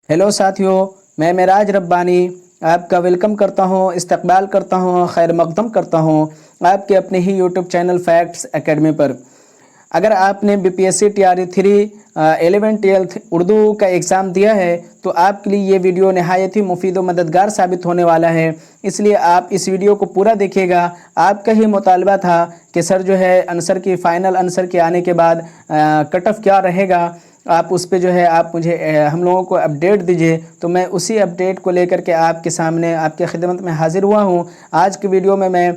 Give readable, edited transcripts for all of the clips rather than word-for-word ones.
Hello साथियों, मैं मेराज रब्बानी आपका वेलकम करता हूं, इस्तकबाल करता हूं, खैर मकदम करता हूं आपके अपने ही यूट्यूब चैनल फैक्ट्स एकेडमी पर। अगर आपने बीपीएससी टीआरई 3 11 12 उर्दू का एग्ज़ाम दिया है तो आपके लिए ये वीडियो नहायत ही मुफीद व मददगार साबित होने वाला है, इसलिए आप इस वीडियो को पूरा देखिएगा। आपका ही मुतालबा था कि सर जो है आंसर की फ़ाइनल आंसर के आने के बाद कट ऑफ क्या रहेगा, आप उस पे जो है आप मुझे हम लोगों को अपडेट दीजिए। तो मैं उसी अपडेट को लेकर के आपके सामने आपके खिदमत में हाजिर हुआ हूँ। आज की वीडियो में मैं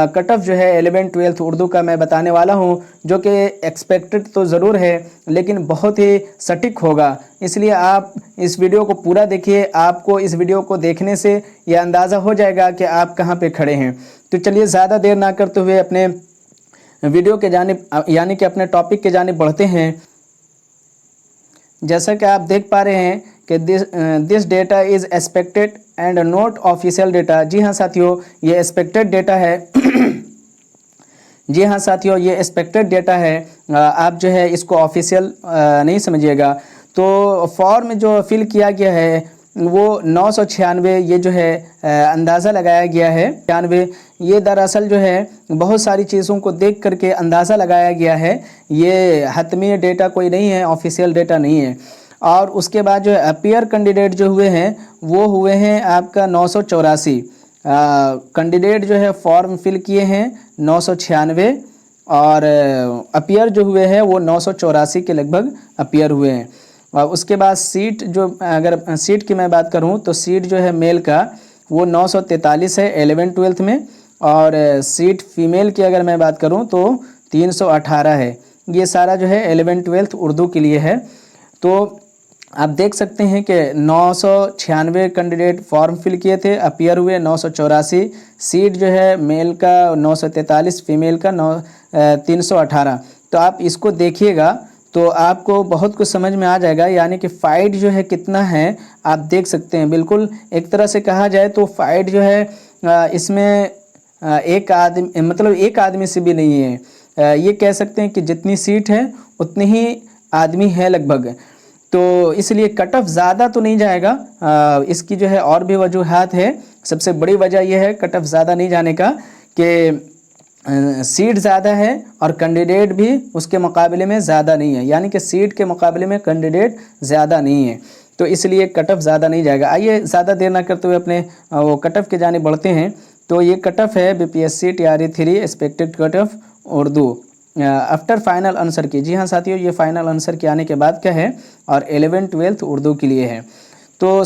कट ऑफ जो है 11 12 उर्दू का मैं बताने वाला हूँ, जो कि एक्सपेक्टेड तो ज़रूर है लेकिन बहुत ही सटीक होगा, इसलिए आप इस वीडियो को पूरा देखिए। आपको इस वीडियो को देखने से यह अंदाज़ा हो जाएगा कि आप कहाँ पे खड़े हैं। तो चलिए ज़्यादा देर ना करते हुए अपने वीडियो के जानिब यानी कि अपने टॉपिक के जानिब बढ़ते हैं। जैसा कि आप देख पा रहे हैं कि this data is expected and not official data. जी हाँ साथियों, ये एक्सपेक्टेड डेटा है। जी हाँ साथियों, ये एक्सपेक्टेड डेटा है, आप जो है इसको ऑफिशियल नहीं समझिएगा। तो फॉर्म जो फिल किया गया है वो 996 ये जो है अंदाज़ा लगाया गया है। 96 ये दरअसल जो है बहुत सारी चीज़ों को देख करके अंदाज़ा लगाया गया है, ये हतमी डेटा कोई नहीं है, ऑफिशियल डेटा नहीं है। और उसके बाद जो है अपीयर कैंडिडेट जो हुए हैं वो हुए हैं आपका 984 कैंडिडेट जो है फॉर्म फिल किए हैं 996, और अपीयर जो हुए हैं वो 984 के लगभग अपीयर हुए हैं। और उसके बाद सीट जो, अगर सीट की मैं बात करूं तो सीट जो है मेल का वो 943 है 11 12 में, और सीट फीमेल की अगर मैं बात करूं तो 318 है। ये सारा जो है 11 12 उर्दू के लिए है। तो आप देख सकते हैं कि 996 कैंडिडेट फॉर्म फिल किए थे, अपीयर हुए 984, सीट जो है मेल का 943, फीमेल का 318। तो आप इसको देखिएगा तो आपको बहुत कुछ समझ में आ जाएगा, यानी कि फ़ाइट जो है कितना है आप देख सकते हैं। बिल्कुल एक तरह से कहा जाए तो फ़ाइट जो है इसमें एक आदमी मतलब एक आदमी से भी नहीं है, ये कह सकते हैं कि जितनी सीट है उतनी ही आदमी है लगभग। तो इसलिए कट ऑफ ज़्यादा तो नहीं जाएगा, इसकी जो है और भी वजूहात है। सबसे बड़ी वजह यह है कट ऑफ ज़्यादा नहीं जाने का कि सीट ज़्यादा है और कैंडिडेट भी उसके मुकाबले में ज़्यादा नहीं है, यानी कि सीट के मुकाबले में कैंडिडेट ज़्यादा नहीं है, तो इसलिए कट ऑफ ज़्यादा नहीं जाएगा। आइए ज़्यादा देर ना करते हुए अपने वो कट ऑफ के जानिब बढ़ते हैं। तो ये कट ऑफ है BPSC TRE 3 expected cut off Urdu after final answer की। जी हाँ साथियों, ये फाइनल आंसर के आने के बाद क्या है, और 11 12 उर्दू के लिए है। तो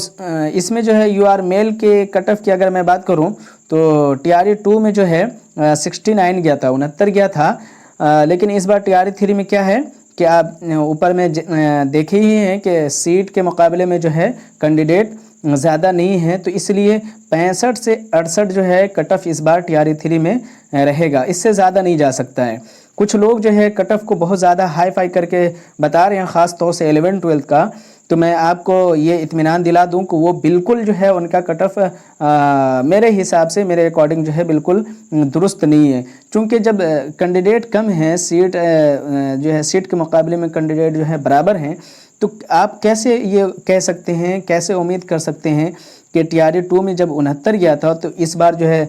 इसमें जो है यूआर मेल के कट ऑफ की अगर मैं बात करूं तो टीआरई 2 में जो है 69 गया था, 69 गया था। लेकिन इस बार टीआरई 3 में क्या है कि आप ऊपर में देखे ही हैं कि सीट के मुकाबले में जो है कैंडिडेट ज़्यादा नहीं है, तो इसलिए 65 से 68 जो है कट ऑफ इस बार टीआरई 3 में रहेगा, इससे ज़्यादा नहीं जा सकता है। कुछ लोग जो है कट ऑफ को बहुत ज़्यादा हाई फाई करके बता रहे हैं, ख़ास तौर से 11 12 का, तो मैं आपको ये इत्मीनान दिला दूं कि वो बिल्कुल जो है उनका कट ऑफ मेरे हिसाब से, मेरे अकॉर्डिंग जो है बिल्कुल दुरुस्त नहीं है। चूँकि जब कैंडिडेट कम है, सीट जो है सीट के मुकाबले में कैंडिडेट जो है बराबर हैं, तो आप कैसे ये कह सकते हैं, कैसे उम्मीद कर सकते हैं कि टीआरई 2 में जब 69 गया था तो इस बार जो है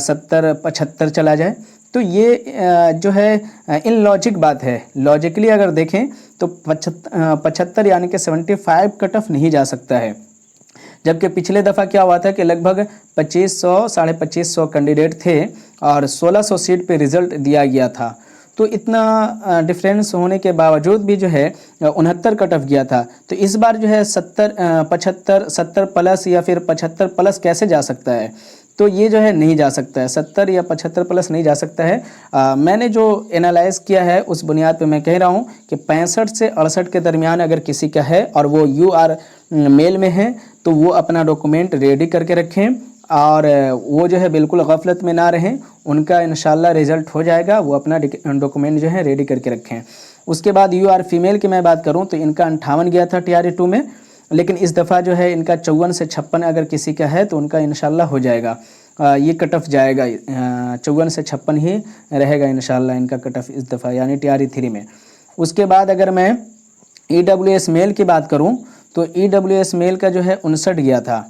70 75 चला जाए। तो ये जो है इन लॉजिक बात है। लॉजिकली अगर देखें तो 75 यानी कि 75 कट ऑफ नहीं जा सकता है, जबकि पिछले दफ़ा क्या हुआ था कि लगभग 2500 साढ़े 2500 कैंडिडेट थे और 1600 सीट पे रिज़ल्ट दिया गया था। तो इतना डिफरेंस होने के बावजूद भी जो है 69 कट ऑफ गया था। तो इस बार जो है 70 प्लस या फिर 75 प्लस कैसे जा सकता है, तो ये जो है नहीं जा सकता है, 70 या 75 प्लस नहीं जा सकता है। मैंने जो एनालाइज किया है उस बुनियाद पे मैं कह रहा हूँ कि 65 से 68 के दरमियान अगर किसी का है और वो यूआर मेल में है तो वो अपना डॉक्यूमेंट रेडी करके रखें, और वो जो है बिल्कुल गफलत में ना रहें, उनका इंशाल्लाह रिज़ल्ट हो जाएगा। वो अपना डॉक्यूमेंट जो है रेडी करके रखें। उसके बाद यूआर फीमेल की मैं बात करूं तो इनका 58 गया था टीआरई 2 में, लेकिन इस दफ़ा जो है इनका 54 से 56 अगर किसी का है तो उनका इंशाल्लाह हो जाएगा। ये कट ऑफ जाएगा, 54 से 56 ही रहेगा इंशाल्लाह इनका कट ऑफ इस दफ़ा, यानी टीआरई 3 में। उसके बाद अगर मैं ईडब्ल्यूएस मेल की बात करूं तो EWS मेल का जो है 59 गया था,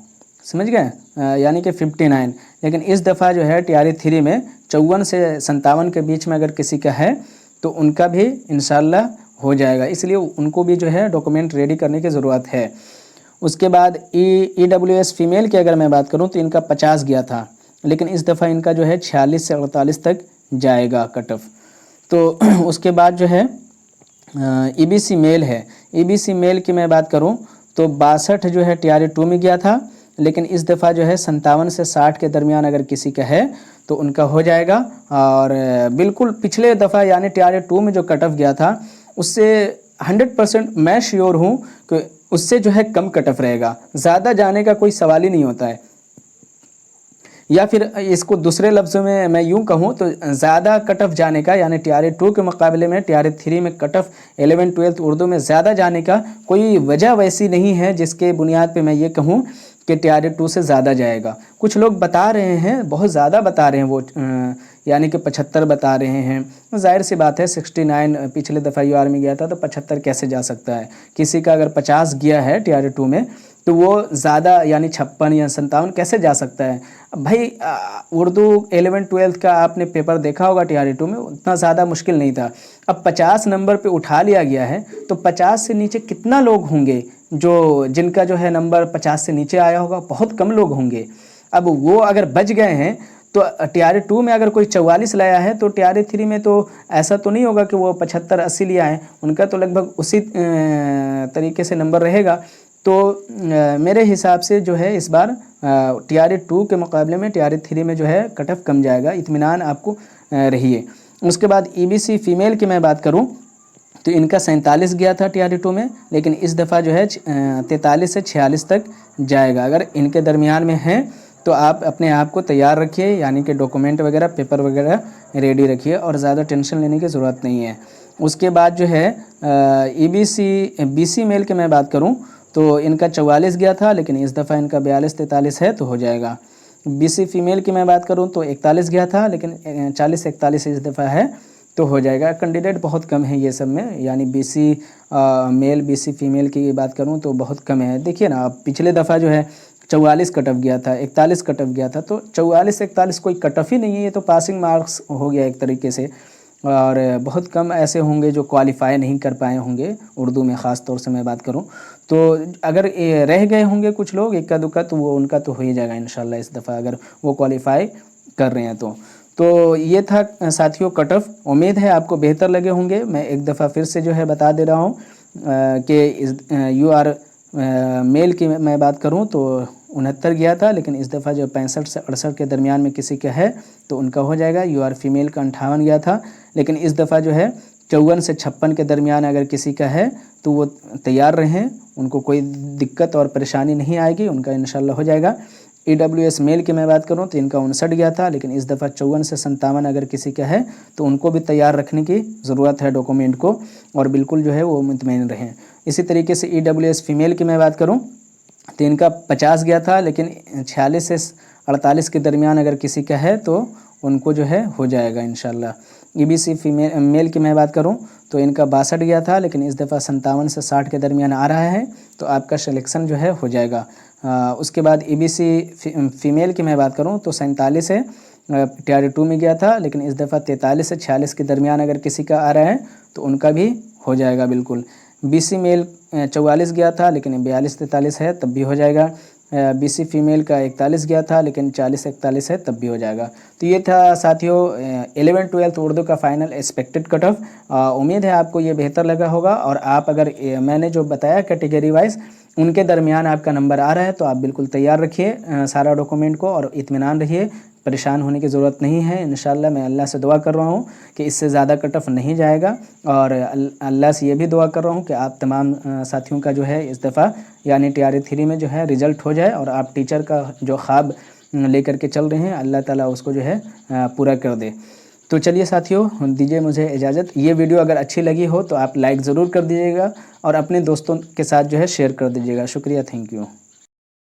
समझ गए, यानी कि 59। लेकिन इस दफ़ा जो है TRE3 में 54 से 57 के बीच में अगर किसी का है तो उनका भी इंशाल्लाह हो जाएगा, इसलिए उनको भी जो है डॉक्यूमेंट रेडी करने की ज़रूरत है। उसके बाद EWS फीमेल की अगर मैं बात करूं तो इनका 50 गया था, लेकिन इस दफ़ा इनका जो है 46 से 48 तक जाएगा कट ऑफ। तो उसके बाद जो है EBC मेल है। EBC मेल की मैं बात करूं तो 62 जो है TRE2 में गया था, लेकिन इस दफ़ा जो है 57 से 60 के दरमियान अगर किसी का है तो उनका हो जाएगा। और बिल्कुल पिछले दफ़ा यानी TRE2 में जो कट ऑफ गया था उससे 100% मैं श्योर हूँ कि उससे जो है कम कट ऑफ रहेगा, ज़्यादा जाने का कोई सवाल ही नहीं होता है। या फिर इसको दूसरे लफ्ज़ों में मैं यूँ कहूँ तो ज़्यादा कट ऑफ जाने का, यानी TRE2 के मुकाबले में TRE3 में कट ऑफ 11th-12th उर्दू में ज़्यादा जाने का कोई वजह वैसी नहीं है जिसके बुनियाद पे मैं ये कहूँ कि TRE2 से ज़्यादा जाएगा। कुछ लोग बता रहे हैं, बहुत ज़्यादा बता रहे हैं वो, यानी कि 75 बता रहे हैं। ज़ाहिर सी बात है 69 पिछले दफ़ा UR में गया था तो 75 कैसे जा सकता है। किसी का अगर 50 गया है TRE2 में तो वो ज़्यादा यानी 56 या 57 कैसे जा सकता है। भाई उर्दू 11th-12th का आपने पेपर देखा होगा TRE2 में, उतना ज़्यादा मुश्किल नहीं था। अब 50 नंबर पे उठा लिया गया है तो 50 से नीचे कितना लोग होंगे जो जिनका जो है नंबर 50 से नीचे आया होगा, बहुत कम लोग होंगे। अब वो अगर बच गए हैं तो TRE2 में अगर कोई 44 लाया है तो TRE3 में तो ऐसा तो नहीं होगा कि वो 75-80 लिया है, उनका तो लगभग उसी तरीके से नंबर रहेगा। तो मेरे हिसाब से जो है इस बार TRE2 के मुकाबले में TRE3 में जो है कट ऑफ कम जाएगा, इत्मीनान आपको रहिए। उसके बाद EBC फीमेल की मैं बात करूं तो इनका 47 गया था TRE2 में, लेकिन इस दफ़ा जो है 43 से 46 तक जाएगा। अगर इनके दरमियान में है तो आप अपने आप को तैयार रखिए, यानी कि डॉक्यूमेंट वगैरह पेपर वगैरह रेडी रखिए और ज़्यादा टेंशन लेने की ज़रूरत नहीं है। उसके बाद जो है BC मेल की मैं बात करूं तो इनका 44 गया था, लेकिन इस दफ़ा इनका 42-43 है तो हो जाएगा। BC फीमेल की मैं बात करूं तो 41 गया था, लेकिन 40-41 इस दफ़ा है तो हो जाएगा। कैंडिडेट बहुत कम है ये सब में, यानी BC मेल BC फीमेल की बात करूं तो बहुत कम है। देखिए ना, अब पिछले दफ़ा जो है 44 कट ऑफ गया था, 41 कट ऑफ गया था, तो 44-41 कोई कट ऑफ ही नहीं है, ये तो पासिंग मार्क्स हो गया एक तरीके से। और बहुत कम ऐसे होंगे जो क्वालिफाई नहीं कर पाए होंगे उर्दू में, ख़ास तौर से मैं बात करूं तो अगर रह गए होंगे कुछ लोग इक्का दुक्का तो वो उनका तो हो ही जाएगा इंशाल्लाह इस दफ़ा, अगर वो क्वालिफाई कर रहे हैं तो ये था साथियों कट ऑफ। उम्मीद है आपको बेहतर लगे होंगे। मैं एक दफ़ा फिर से जो है बता दे रहा हूँ कि UR मेल की मैं बात करूं तो 69 गया था, लेकिन इस दफ़ा जो 65 से 68 के दरमियान में किसी का है तो उनका हो जाएगा। UR फीमेल का 58 गया था, लेकिन इस दफ़ा जो है 54 से 56 के दरमियान अगर किसी का है तो वो तैयार रहें, उनको कोई दिक्कत और परेशानी नहीं आएगी, उनका इंशाल्लाह हो जाएगा। EWS मेल की मैं बात करूं तो इनका 59 गया था, लेकिन इस दफ़ा 54 से 57 अगर किसी का है तो उनको भी तैयार रखने की ज़रूरत है डॉक्यूमेंट को, और बिल्कुल जो है वो मुतमईन रहें। इसी तरीके से EWS फीमेल की मैं बात करूं तो इनका 50 गया था, लेकिन 46 से 48 के दरमियान अगर किसी का है तो उनको जो है हो जाएगा इंशाल्लाह। EBC फीमेल मेल की मैं बात करूं तो इनका 62 गया था, लेकिन इस दफ़ा 57 से 60 के दरमियान आ रहा है तो आपका सिलेक्शन जो है हो जाएगा। उसके बाद EBC फीमेल की मैं बात करूं तो 47 है, TRE2 में गया था, लेकिन इस दफ़ा 43 से 46 के दरमियान अगर किसी का आ रहा है तो उनका भी हो जाएगा बिल्कुल। BC मेल 44 गया था, लेकिन 42-43 है तब भी हो जाएगा। BC फीमेल का 41 गया था, लेकिन 40-41 है तब भी हो जाएगा। तो ये था साथियों 11th-12th उर्दू का फाइनल एक्सपेक्टेड कट ऑफ। उम्मीद है आपको ये बेहतर लगा होगा, और आप अगर मैंने जो बताया कैटेगरी वाइज उनके दरमियान आपका नंबर आ रहा है तो आप बिल्कुल तैयार रखिए सारा डॉक्यूमेंट को और इत्मीनान रहिए, परेशान होने की ज़रूरत नहीं है। इंशाल्लाह मैं अल्लाह से दुआ कर रहा हूँ कि इससे ज़्यादा कट ऑफ नहीं जाएगा, और अल्लाह से ये भी दुआ कर रहा हूँ कि आप तमाम साथियों का जो है इस दफ़ा यानी TRE3 में जो है रिज़ल्ट हो जाए, और आप टीचर का जो ख्वाब लेकर के चल रहे हैं अल्लाह ताला उसको जो है पूरा कर दे। तो चलिए साथियों, दीजिए मुझे इजाज़त। ये वीडियो अगर अच्छी लगी हो तो आप लाइक ज़रूर कर दीजिएगा और अपने दोस्तों के साथ जो है शेयर कर दीजिएगा। शुक्रिया, थैंक यू।